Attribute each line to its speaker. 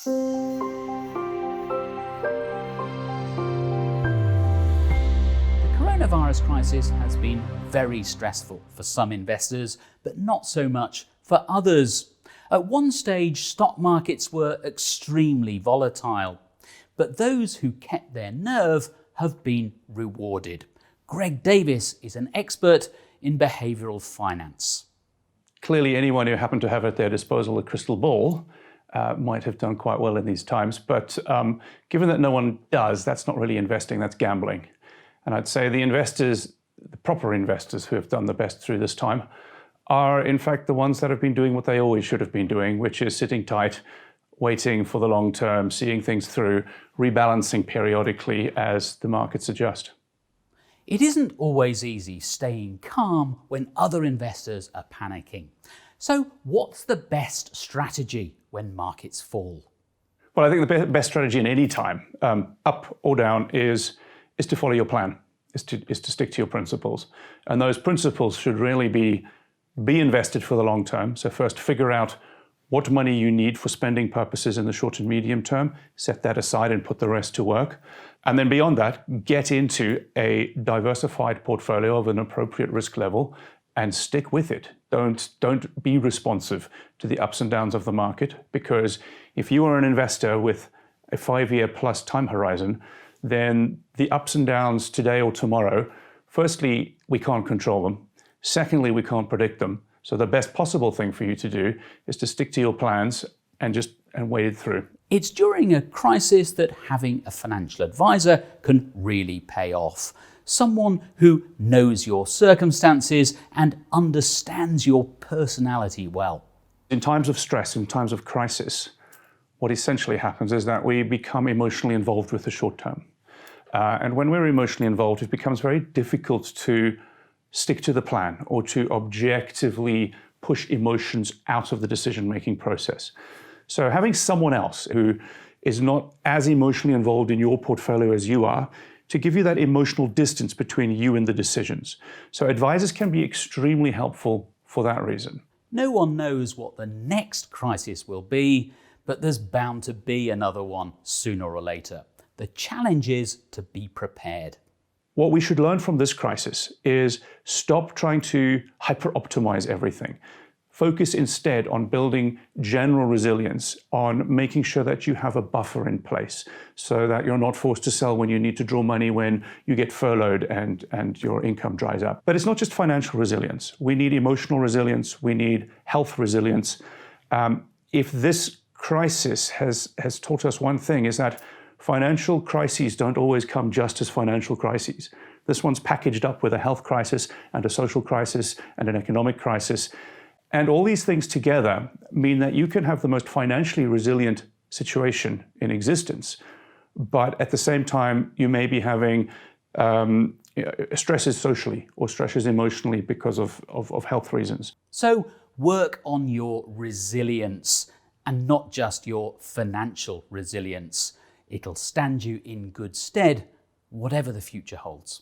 Speaker 1: Coronavirus crisis has been very stressful for some investors, but not so much for others. At one stage, stock markets were extremely volatile, but those who kept their nerve have been rewarded. Davies is an expert in behavioural finance.
Speaker 2: Clearly, anyone who happened to have at their disposal a crystal ball might have done quite well in these times, but given that no one does, that's not really investing, that's gambling. And I'd say the investors, the proper investors who have done the best through this time, are in fact the ones that have been doing what they always should have been doing, which is sitting tight, waiting for the long term, seeing things through, rebalancing periodically as the markets adjust.
Speaker 1: It isn't always easy staying calm when other investors are panicking. So what's the best strategy when markets fall?
Speaker 2: Well, I think the best strategy in any time, up or down, is to follow your plan, is to stick to your principles. And those principles should really be invested for the long term. So first, figure out what money you need for spending purposes in the short and medium term, set that aside and put the rest to work. And then beyond that, get into a diversified portfolio of an appropriate risk level and stick with it. Don't be responsive to the ups and downs of the market, because if you are an investor with a 5-year plus time horizon, then the ups and downs today or tomorrow, firstly, we can't control them. Secondly, we can't predict them. So the best possible thing for you to do is to stick to your plans and wade it through.
Speaker 1: It's during a crisis that having a financial advisor can really pay off. Someone who knows your circumstances and understands your personality well.
Speaker 2: In times of stress, in times of crisis, what essentially happens is that we become emotionally involved with the short term. And when we're emotionally involved, it becomes very difficult to stick to the plan or to objectively push emotions out of the decision-making process. So having someone else who is not as emotionally involved in your portfolio as you are, to give you that emotional distance between you and the decisions. So advisors can be extremely helpful for that reason.
Speaker 1: No one knows what the next crisis will be, but there's bound to be another one sooner or later. The challenge is to be prepared.
Speaker 2: What we should learn from this crisis is stop trying to hyper-optimize everything. Focus instead on building general resilience, on making sure that you have a buffer in place so that you're not forced to sell when you need to draw money when you get furloughed and your income dries up. But it's not just financial resilience. We need emotional resilience. We need health resilience. If this crisis has taught us one thing, is that financial crises don't always come just as financial crises. This one's packaged up with a health crisis and a social crisis and an economic crisis. And all these things together mean that you can have the most financially resilient situation in existence, but at the same time, you may be having stresses socially or stresses emotionally because of health reasons.
Speaker 1: So work on your resilience and not just your financial resilience. It'll stand you in good stead, whatever the future holds.